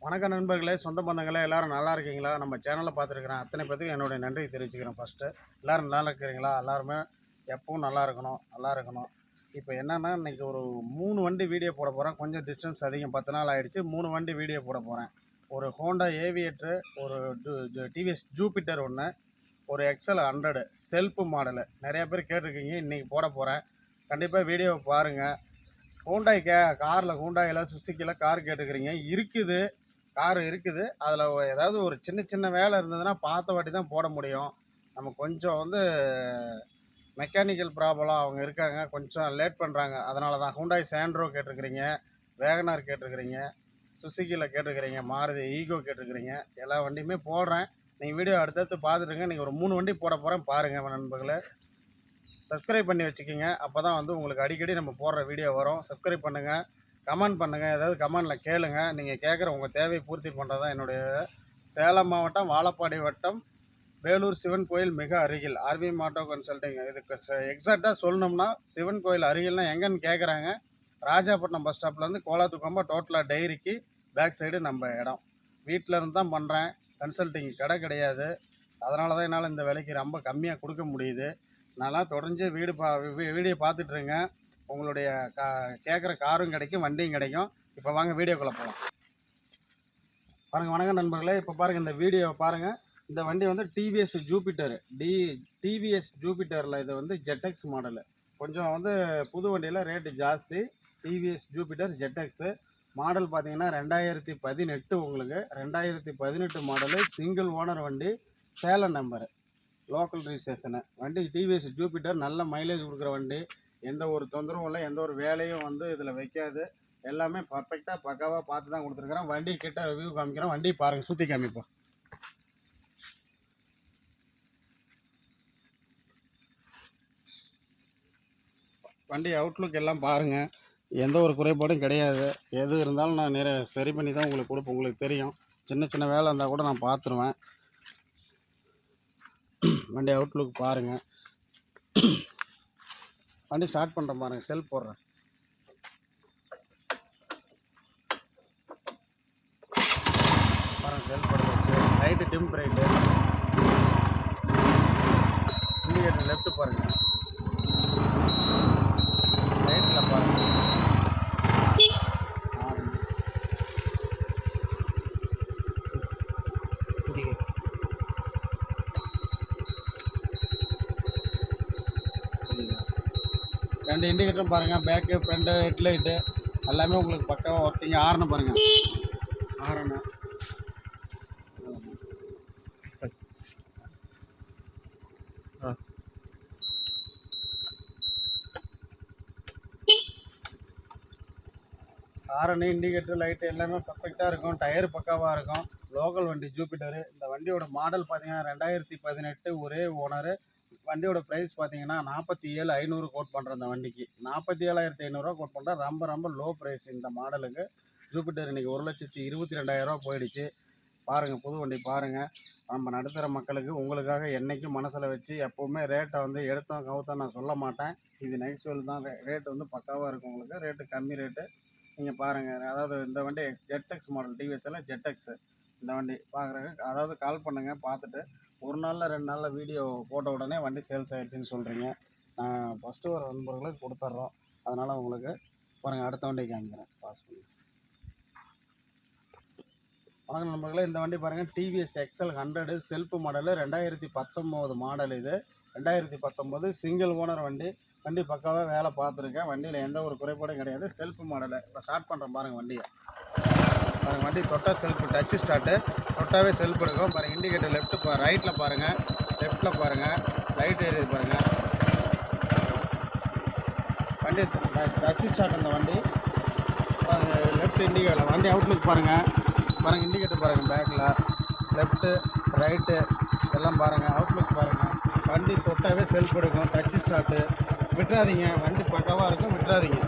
வணக்கம் நண்பர்களே, சொந்த பந்தங்களே, எல்லோரும் நல்லா இருக்கீங்களா? நம்ம சேனலை பார்த்துருக்குறேன் அத்தனை பேருக்கு என்னுடைய நன்றி தெரிவிச்சுக்கிறேன். ஃபஸ்ட்டு எல்லோரும் நல்லா இருக்கிறீங்களா? எல்லாருமே எப்பவும் நல்லா இருக்கணும். இப்போ என்னென்னா, இன்றைக்கி ஒரு 3 வண்டி வீடியோ போட போகிறேன். கொஞ்சம் டிஸ்டன்ஸ் அதிகம், 10 நாள் ஆகிடுச்சு. 3 வண்டி வீடியோ போட போகிறேன். ஒரு ஹோண்டா ஏவியேட்ரு, ஒரு டிவிஎஸ் ஜூபிட்டர் ஒன்று, ஒரு எக்ஸல் 100 செல்ஃபு மாடலு. நிறையா பேர் கேட்டிருக்கீங்க, இன்றைக்கி போட போகிறேன். கண்டிப்பாக வீடியோவை பாருங்கள். ஹோண்டாய் காரில் ஹோண்டாயில் சுசுக்கியில் கார் கேட்டுக்கிறீங்க. கார் இருக்குது. அதில் ஏதாவது ஒரு சின்ன வேலை இருந்ததுன்னா பார்த்த வாட்டி தான் போட முடியும். நம்ம கொஞ்சம் மெக்கானிக்கல் ப்ராப்ளம் அவங்க இருக்காங்க, கொஞ்சம் லேட் பண்ணுறாங்க. அதனால தான் ஹூண்டாய் சாண்ட்ரோ கேட்டிருக்கிறீங்க, வேகனார் கேட்டிருக்கிறீங்க, சுசுக்கியில் கேட்டிருக்கிறீங்க, மாருதி ஈகோ கேட்டிருக்கிறீங்க. எல்லா வண்டியுமே போடுறேன். நீங்கள் வீடியோ அடுத்தடுத்து பார்த்துட்டுங்க. நீங்கள் ஒரு 3 வண்டி போட போகிறேன், பாருங்கள் நண்பர்களே. சப்ஸ்கிரைப் பண்ணி வச்சுக்கிங்க. அப்போ தான் உங்களுக்கு அடிக்கடி நம்ம போடுற வீடியோ வரும். சப்ஸ்கிரைப் பண்ணுங்கள், கமெண்ட் பண்ணுங்கள். ஏதாவது கமெண்டில் கேளுங்க. நீங்கள் கேட்குற உங்கள் தேவையை பூர்த்தி பண்ணுறது தான் என்னுடைய. சேலம் மாவட்டம் வாழப்பாடி வட்டம் வேலூர் சிவன் கோயில் மிக அருகில் ஆர்வி ஆட்டோ கன்சல்டிங். இதுக்கு எக்ஸாக்டாக சொல்லணும்னா சிவன் கோயில் அருகில்னா எங்கன்னு கேட்குறாங்க. ராஜாப்பட்டினம் பஸ் ஸ்டாப்லேருந்து கோலாத்துக்கம்பா டோட்டலாக டைரிக்கு பேக் சைடு நம்ம இடம். வீட்டில் இருந்து தான் பண்ணுறேன். கன்சல்டிங் கடை கிடையாது. அதனால தான் என்னால் இந்த விலைக்கு ரொம்ப கம்மியாக கொடுக்க முடியுது. நல்லா தொடர்ந்து வீடியோ பார்த்துட்ருங்க. உங்களுடைய கேட்குற காரும் கிடைக்கும், வண்டியும் கிடைக்கும். இப்போ வாங்க வீடியோக்குள்ளே போகலாம். பாருங்கள். வணக்கம் நண்பர்களே, இப்போ பாருங்கள், இந்த வீடியோவை பாருங்கள். இந்த வண்டி டிவிஎஸ் ஜூபிட்டர் டிவிஎஸ் ஜூபிட்டரில் இது ஜெட்எக்ஸ் மாடலு. கொஞ்சம் புது வண்டியில் ரேட்டு ஜாஸ்தி. டிவிஎஸ் ஜூபிட்டர் ஜெட்எக்ஸு மாடல் பார்த்தீங்கன்னா 2018. உங்களுக்கு 2018 மாடலு, சிங்கிள் ஓனர் வண்டி, சேலம் நம்பரு, லோக்கல் ரிஜிஸ்ட்ரேஷனு வண்டி. டிவிஎஸ் ஜூபிட்டர் நல்ல மைலேஜ் கொடுக்குற வண்டி. எந்த ஒரு தொந்தரவும் இல்லை, எந்த ஒரு வேலையும் இதில் வைக்காது. எல்லாமே பர்ஃபெக்டாக பக்காவாக பார்த்து தான் கொடுத்துருக்குறேன். வண்டி கிட்ட ரிவ்யூ காமிக்கிறேன். வண்டி பாருங்கள், சுற்றி காமிப்போம். வண்டி அவுட்லுக் எல்லாம் பாருங்கள். எந்த ஒரு குறைபாடும் கிடையாது. எது இருந்தாலும் நான் சரி பண்ணி தான் உங்களுக்கு கொடுப்பேன். உங்களுக்கு தெரியும், சின்ன வேலை இருந்தால் கூட நான் பார்த்துருவேன். வண்டி அவுட்லுக் பாருங்கள். வண்டி ஸ்டார்ட் பண்ணுறேன் பாருங்கள். செல்ஃப் போடுறேன். பாருங்கள், செல்ஃப் போட வச்சு light dim bright. Indicator left பாருங்கள், ரைட்டில் பாருங்கள். ரெண்டு இண்டிகேட்டரும் பாருங்கள். பேக்கு, ஃப்ரண்ட்டு, ஹெட்லைட்டு எல்லாமே உங்களுக்கு பக்காவாக ஒர்க்கிங்க. ஆரனை பாருங்கள், ஆரனை. ஆரனு, இண்டிகேட்டர், லைட்டு எல்லாமே பர்ஃபெக்டாக இருக்கும். டயர் பக்காவாக இருக்கும். லோக்கல் வண்டி ஜூபிட்டரு. இந்த வண்டியோட மாடல் பார்த்தீங்கன்னா 2018, ஒரே ஓனரு. வண்டியோட ப்ரைஸ் பார்த்தீங்கன்னா 47,500 கோட் பண்ணுறேன். இந்த வண்டிக்கு 47,500 கோட் பண்ணுறேன். ரொம்ப லோ ப்ரைஸ் இந்த மாடலுக்கு. ஜூபிட்டர் இன்றைக்கி 1,22,000 போயிடுச்சு. பாருங்கள், புது வண்டி பாருங்கள். நம்ம நடுத்தர மக்களுக்கு உங்களுக்காக என்றைக்கும் மனசில் வச்சு எப்போவுமே ரேட்டை எடுத்தோம் கவுத்தோம் நான் சொல்ல மாட்டேன். இது நெக்ஸ்ட் தான். ரேட்டு பக்காவாக இருக்கும். உங்களுக்கு ரேட்டு கம்மி ரேட்டு. நீங்கள் பாருங்கள். அதாவது இந்த வண்டி ஜெட்எக்ஸ் மாடல், டிவிஎஸ்எல் ஜெட்எக்ஸு. இந்த வண்டி பார்க்குறதுக்கு அதாவது கால் பண்ணுங்கள். பார்த்துட்டு ஒரு நாளில் 2 நாளில் வீடியோ போட்ட உடனே வண்டி சேல்ஸ் ஆகிடுச்சின்னு சொல்கிறீங்க. ஃபஸ்ட்டு ஒரு நண்பர்களுக்கு கொடுத்துட்றோம். அதனால் உங்களுக்கு பாருங்கள், அடுத்த வண்டி காமிக்கிறேன். பாஸ் பண்ணி. வணக்கம் நண்பர்களே, இந்த வண்டி பாருங்கள். TVS Excel 100 self model, 2019 model. இது 2019 சிங்கிள் ஓனர் வண்டி. வண்டி பக்காவாக வேலை பார்த்துருக்கேன். வண்டியில் எந்த ஒரு குறைபாடும் கிடையாது. Shelf model. இப்போ ஸ்டார்ட் பண்ணுறேன் பாருங்கள் வண்டியை. பாருங்கள், வண்டி தொட்டால் செல்ஃபு டச்சு ஸ்டார்ட்டு. தொட்டாவே செல்ஃப் எடுக்கும். பாருங்கள், இண்டிகேட்டர் லெஃப்ட்டு ரைட்டில் பாருங்கள், லெஃப்ட்டில் பாருங்கள், லைட் ஏரியுது பாருங்கள். வண்டி டச்சு ஸ்டார்ட். அந்த வண்டி பாருங்கள், லெஃப்ட் இண்டிகேட்டர். வண்டி அவுட்லுக் பாருங்கள். இண்டிகேட்டர் பாருங்கள், பேக்கில் லெஃப்ட்டு ரைட்டு எல்லாம் பாருங்கள். அவுட்லுக் பாருங்கள். வண்டி தொட்டாவே செல்ஃப் எடுக்கும். Touch start. விட்டுறாதீங்க, வண்டி பக்காவாக இருக்கும், விட்டுறாதீங்க.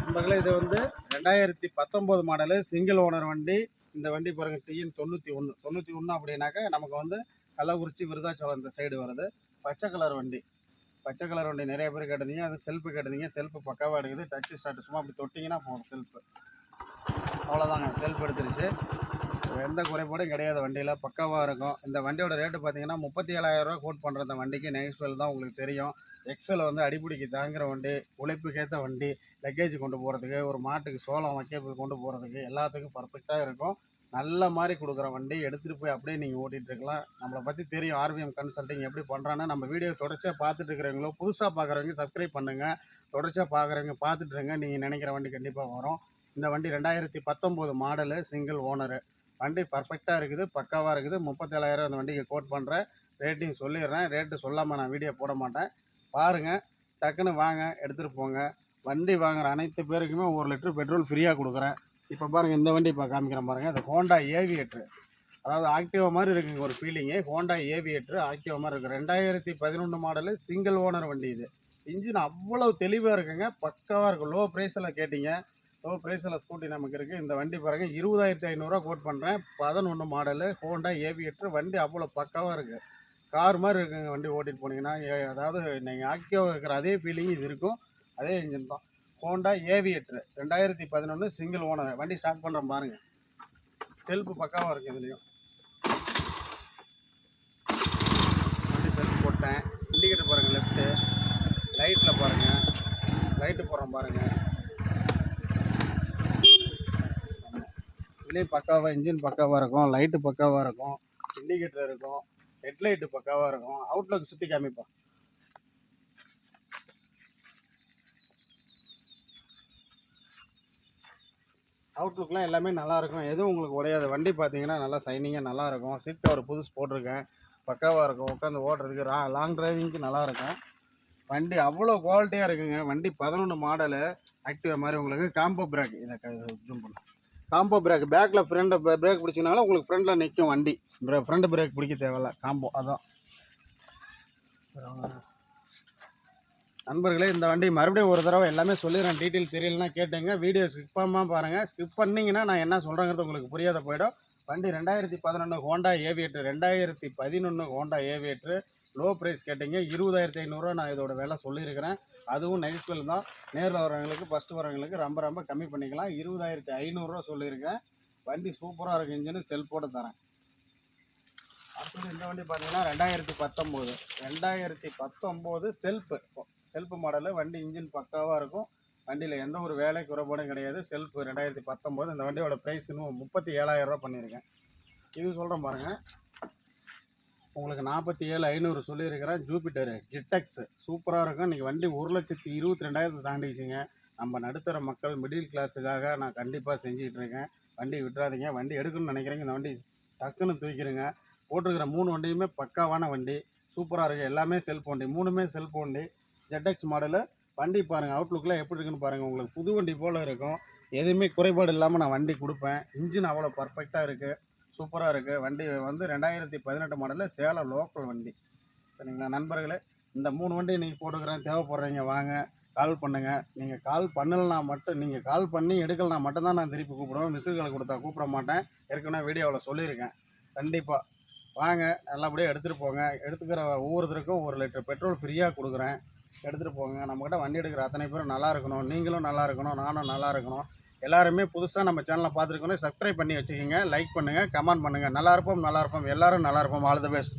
நண்பர்களே, இது 2019 மாடலு சிங்கிள் ஓனர் வண்டி. இந்த வண்டி பாருங்கள், TN 91 அப்படின்னாக்கா நமக்கு கள்ளக்குறிச்சி, விருதாச்சலம் இந்த சைடு வருது. பச்சை கலர் வண்டி. பச்சை கலர் வண்டி நிறைய பேர் கேட்டிருந்தீங்க. அது செல்ஃபு கேட்டிருந்தீங்க. செல்ஃபு பக்காவாக எடுக்குது. டச்சு ஸ்டார்ட் சும்மா அப்படி தொட்டிங்கன்னா போதும் செல்ஃபு. அவ்வளோதாங்க, செல்ஃப் எடுத்துருச்சு. எந்த குறைபாடும் கிடையாது, வண்டியில் பக்காவாக இருக்கும். இந்த வண்டியோட ரேட்டு பார்த்தீங்கன்னா 37,000 கோட் பண்ணுற இந்த வண்டிக்கு நெக்ஸ்ட்வெல் தான் உங்களுக்கு தெரியும். எக்ஸல் வந்து அடிப்பிடிக்கு தாங்குகிற வண்டி, உழைப்புக்கேற்ற வண்டி, லக்கேஜ் கொண்டு போகிறதுக்கு, ஒரு மாட்டுக்கு சோளம் வைக்க கொண்டு போகிறதுக்கு எல்லாத்துக்கும் பர்ஃபெக்டாக இருக்கும். நல்ல மாதிரி கொடுக்குற வண்டி, எடுத்துகிட்டு போய் அப்படியே நீங்கள் ஓட்டிகிட்டு இருக்கலாம். நம்மளை பற்றி தெரியும், ஆர்விஎம் கன்சல்ட்டிங் எப்படி பண்ணுறான்னா. நம்ம வீடியோ தொடர்ச்சியாக பார்த்துட்டு இருக்கிறவங்களோ, புதுசாக பார்க்குறவங்க சப்ஸ்கிரைப் பண்ணுங்கள். தொடர்ச்சியாக பார்க்குறவங்க பார்த்துட்டுருங்க, நீங்கள் நினைக்கிற வண்டி கண்டிப்பாக வரும். இந்த வண்டி 2019 மாடலு, சிங்கிள் ஓனரு. வண்டி பர்ஃபெக்டாக இருக்குது, பக்காவாக இருக்குது. 37,000 அந்த வண்டிக்கு கோட் பண்ணுறேன். ரேட்டிங் சொல்லிடுறேன். ரேட்டு சொல்லாமல் நான் வீடியோ போட மாட்டேன். பாருங்கள், டக்குன்னு வாங்க, எடுத்துகிட்டு போங்க. வண்டி வாங்குகிற அனைத்து பேருக்குமே 1 லிட்டர் பெட்ரோல் ஃப்ரீயாக கொடுக்குறேன். இப்போ பாருங்கள், இந்த வண்டி இப்போ காமிக்கிறேன் பாருங்கள். அது ஹோண்டா ஏவியேட்ரு. அதாவது ஆக்டிவா மாதிரி இருக்குங்க ஒரு ஃபீலிங்கு. ஹோண்டா ஏவியேட்ரு ஆக்டிவா மாதிரி இருக்குது. 2011 மாடலு, சிங்கிள் ஓனர் வண்டி இது. இன்ஜின் அவ்வளோ தெளிவாக இருக்குங்க, பக்காவாக இருக்கும். லோ ப்ரைஸில் கேட்டிங்க, லோ ப்ரைஸில் ஸ்கூட்டி நமக்கு இருக்குது. இந்த வண்டி பாருங்கள், 20,500 கோட் பண்ணுறேன். 11 மாடலு ஹோண்டா ஏவியேட்ரு. வண்டி அவ்வளோ பக்காவாக இருக்குது. கார் மாதிரி இருக்குங்க வண்டி. ஓட்டிகிட்டு போனீங்கன்னா அதாவது நீங்கள் ஆக்டிவாக இருக்கிற அதே ஃபீலிங் இது இருக்கும். அதே இன்ஜின் தான். Honda Aviator 2011 single owner. வண்டி ஸ்டார்ட் பண்ணுறோம் பாருங்கள். செல்ஃபு பக்காவாக இருக்குது. இதுலேயும் வண்டி செல்ஃப் போட்டேன். இண்டிகேட்டர் பாருங்கள், லெஃப்ட்டு லைட்டில் பாருங்கள். லைட்டு போடுறோம் பாருங்கள். இதுலேயும் பக்காவாக இன்ஜின் பக்காவாக இருக்கும். லைட்டு பக்காவாக இருக்கும். இண்டிகேட்டர் இருக்கும். ஹெட்லைட்டு பக்காவாக இருக்கும். அவுட்லுக் சுற்றி காமிப்போம். அவுட்லுக்லாம் எல்லாமே நல்லாயிருக்கும். எதுவும் உங்களுக்கு உடையாது. வண்டி பார்த்தீங்கன்னா நல்லா சைனிங்காக நல்லாயிருக்கும். சீட் கவர் புதுசு போட்டிருக்கேன், பக்காவாக இருக்கும். உட்காந்து ஓட்டுறதுக்கு லாங் டிரைவிங்க்கு நல்லாயிருக்கும். வண்டி அவ்வளோ குவாலிட்டியாக இருக்குங்க. வண்டி 11 மாடலு ஆக்டிவா மாதிரி. உங்களுக்கு காம்போ பிரேக், இதை ஜூம் பண்ண காம்போ பிரேக். பேக்கில் ஃப்ரண்ட் பிரேக் பிடிச்சினாலும் உங்களுக்கு ஃப்ரண்டில் நிற்கும் வண்டி. ஃப்ரண்ட் பிரேக் பிடிக்க தேவையில்ல, காம்போ. அதான் நண்பர்களே, இந்த வண்டி மறுபடியும் ஒரு தடவை எல்லாமே சொல்லிடுறேன். டீட்டெயில் தெரியலனா கேட்டுங்க. வீடியோ ஸ்கிப் பண்ணாமல் பாருங்கள். ஸ்கிப் பண்ணிங்கன்னா நான் என்ன சொல்கிறேங்கிறது உங்களுக்கு புரியாத போயிடும். வண்டி 2011 Honda Aviator. 2011 Honda ஏவியேட்ரு. Low price கேட்டிங்க, 20,500 நான் இதோட விலை சொல்லியிருக்கிறேன். அதுவும் நெகஸ்பிள் தான். நேரில் வரவங்களுக்கு, ஃபஸ்ட்டு வரவங்களுக்கு ரொம்ப ரொம்ப கம்மி பண்ணிக்கலாம். 20,500 சொல்லியிருக்கேன். வண்டி சூப்பராக இருக்குது. இன்ஜினு செல்ஃபோடு தரேன். அடுத்தது இந்த வண்டி பார்த்தீங்கன்னா 2019 செல்ஃபு மாடலு. வண்டி இன்ஜின் பக்காவாக இருக்கும். வண்டியில் எந்த ஒரு வேலை குறைபாடும் கிடையாது. செல்ஃபு 2019. இந்த வண்டியோட ப்ரைஸ் இன்னும் 37,000 பண்ணியிருக்கேன். இது சொல்கிறேன் பாருங்கள். உங்களுக்கு 47,500 சொல்லியிருக்கிறேன். ஜூபிட்டரு ஜிட்டெக்ஸு சூப்பராக இருக்கும். இன்றைக்கி வண்டி 1,22,000 தாண்டிடுச்சிங்க. நம்ம நடுத்தர மக்கள் மிடில் கிளாஸுக்காக நான் கண்டிப்பாக செஞ்சுக்கிட்டு இருக்கேன். வண்டி விட்டுறாதீங்க. வண்டி எடுக்கணும்னு நினைக்கிறீங்க, இந்த வண்டி டக்குன்னு தூக்கிடுங்க. போட்டிருக்கிற 3 வண்டியுமே பக்காவான வண்டி, சூப்பராக இருக்குது. எல்லாமே செல்ஃப் வண்டி, 3மே செல்ஃப் வண்டி. ZX model. வண்டி பாருங்கள், அவுட்லுக்கில் எப்படி இருக்குன்னு பாருங்கள். உங்களுக்கு புது வண்டி போல் இருக்கும். எதுவுமே குறைபாடு இல்லாமல் நான் வண்டி கொடுப்பேன். இன்ஜின் அவ்வளோ பர்ஃபெக்டாக இருக்குது, சூப்பராக இருக்குது. வண்டி வந்து 2018 மாடலு, சேலம் லோக்கல் வண்டி. சரிங்களா நண்பர்களே, இந்த 3 வண்டி நீங்கள் போட்டுக்கிறேன். தேவைப்படுறீங்க வாங்க, கால் பண்ணுங்கள். நீங்கள் கால் பண்ணலைனா மட்டும், நீங்கள் கால் பண்ணி எடுக்கலைனா மட்டும்தான் நான் திருப்பி கூப்பிடுவேன். மிஸ்ஸுகளை கொடுத்தா கூப்பிட மாட்டேன். ஏற்கனவே வீடியோவில் சொல்லியிருக்கேன். கண்டிப்பாக வாங்க, நல்லபடியாக எடுத்துகிட்டு போங்க. எடுத்துக்கிற ஒவ்வொருத்தருக்கும் 1 லிட்டர் பெட்ரோல் ஃப்ரீயாக கொடுக்குறேன். எடுத்துகிட்டு போங்க. நம்மக்கிட்ட வண்டி எடுக்கிற அத்தனை பேரும் நல்லா இருக்கணும். நீங்களும் நல்லா இருக்கணும், நானும் நல்லா இருக்கணும். எல்லாருமே புதுசாக நம்ம சேனலை பார்த்துருக்கணும். சப்ஸ்கிரைப் பண்ணி வச்சுக்கோங்க. லைக் பண்ணுங்கள், கமெண்ட் பண்ணுங்கள். நல்லா இருப்போம், எல்லோரும் நல்லா இருப்போம். All the best.